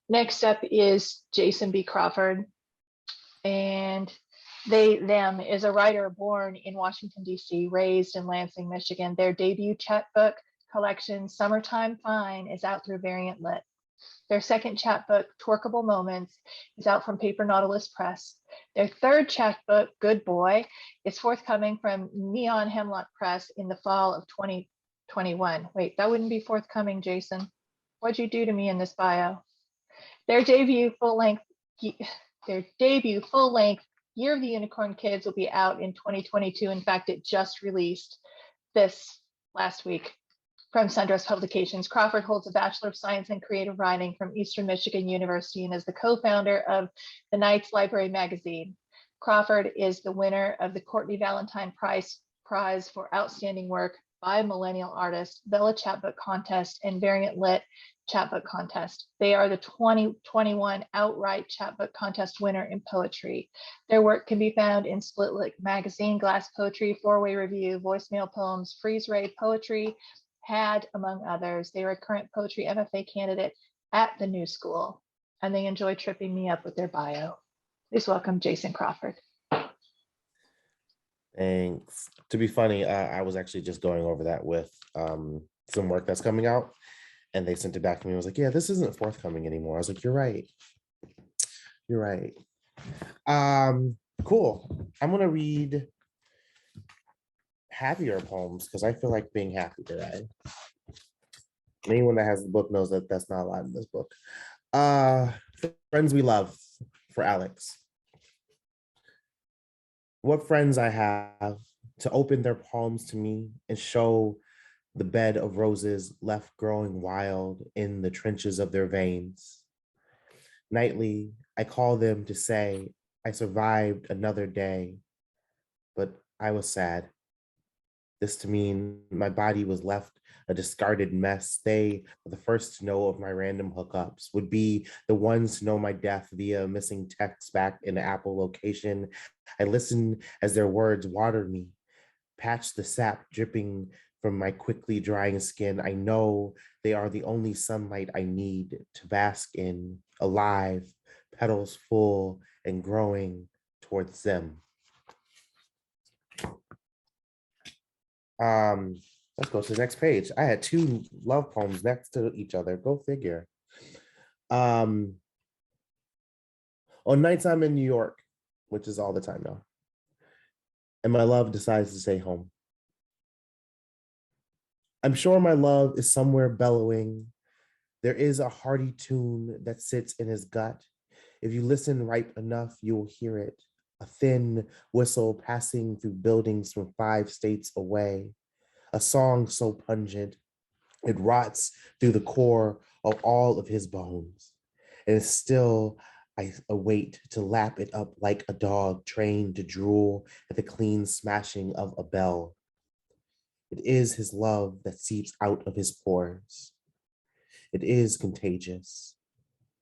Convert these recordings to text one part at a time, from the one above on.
Next up is Jason B. Crawford, and them is a writer born in Washington, D.C., raised in Lansing, Michigan. Their debut chapbook collection, Summertime Fine, is out through Variant Lit. Their second chapbook, Torkable Moments, is out from Paper Nautilus Press. Their third chapbook, Good Boy, is forthcoming from Neon Hemlock Press in the fall of 2021. Wait, that wouldn't be forthcoming, Jason. What'd you do to me in this bio? Their debut full-length Year of the Unicorn Kids will be out in 2022. In fact, it just released this last week from Sundress Publications. Crawford holds a Bachelor of Science in Creative Writing from Eastern Michigan University and is the co-founder of the Knights Library magazine. Crawford is the winner of the Courtney Valentine Prize for Outstanding Work by Millennial Artist, Bella Chapbook Contest, and Variant Lit Chapbook Contest. They are the 2021 outright Chapbook Contest winner in poetry. Their work can be found in Split Lip Magazine, Glass Poetry, Four-Way Review, Voicemail Poems, Freeze Ray Poetry, Had, among others. They are a current poetry MFA candidate at the New School, and they enjoy tripping me up with their bio. Please welcome Jason Crawford. Thanks. To be funny, I was actually just going over that with some work that's coming out, and they sent it back to me. I was like, yeah, this isn't forthcoming anymore. I was like, you're right. You're right. Cool. I'm going to read happier poems because I feel like being happy today. Anyone that has the book knows that that's not a lot in this book. Friends We Love, for Alex. What friends I have to open their palms to me and show the bed of roses left growing wild in the trenches of their veins. Nightly, I call them to say I survived another day, but I was sad. This to mean my body was left a discarded mess. They were the first to know of my random hookups, would be the ones to know my death via missing text back in the Apple location. I listened as their words watered me, patched the sap dripping from my quickly drying skin. I know they are the only sunlight I need to bask in, alive, petals full and growing towards them. Let's go to the next page. I had two love poems next to each other. Go figure. On nights I'm in New York, which is all the time now, and my love decides to stay home. I'm sure my love is somewhere bellowing. There is a hearty tune that sits in his gut. If you listen right enough, you will hear it. A thin whistle passing through buildings from 5 states away. A song so pungent, it rots through the core of all of his bones. And still, I await to lap it up like a dog trained to drool at the clean smashing of a bell. It is his love that seeps out of his pores. It is contagious.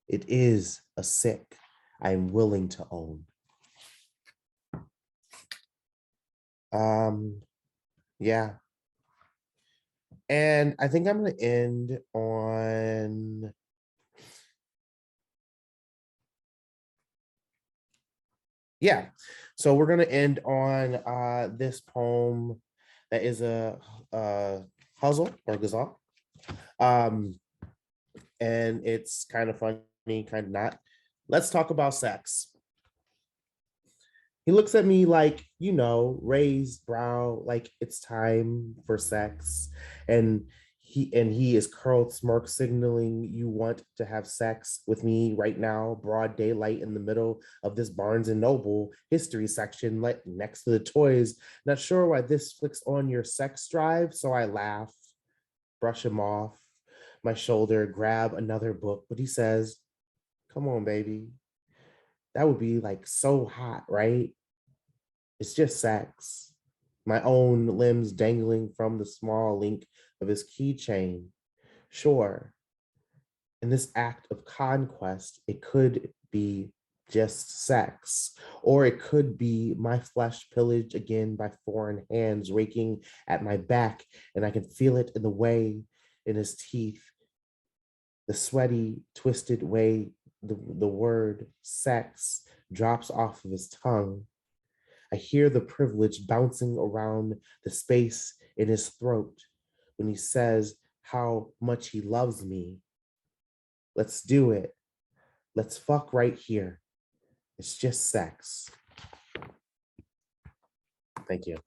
It is a sick I am willing to own. Yeah. And I think I'm going to end on so we're going to end on this poem that is a puzzle or ghazal. And it's kind of funny, kind of not. Let's talk about sex. He looks at me like, raised brow, like it's time for sex. And he is curled smirk signaling you want to have sex with me right now, broad daylight in the middle of this Barnes and Noble history section, like next to the toys. Not sure why this flicks on your sex drive, so I laugh, brush him off my shoulder, grab another book, but he says, come on, baby. That would be like so hot, right? It's just sex. My own limbs dangling from the small link of his keychain. Sure, in this act of conquest, it could be just sex, or it could be my flesh pillaged again by foreign hands raking at my back, and I can feel it in the way in his teeth The sweaty, twisted way the word sex drops off of his tongue. I hear the privilege bouncing around the space in his throat when he says how much he loves me. Let's do it. Let's fuck right here. It's just sex. Thank you.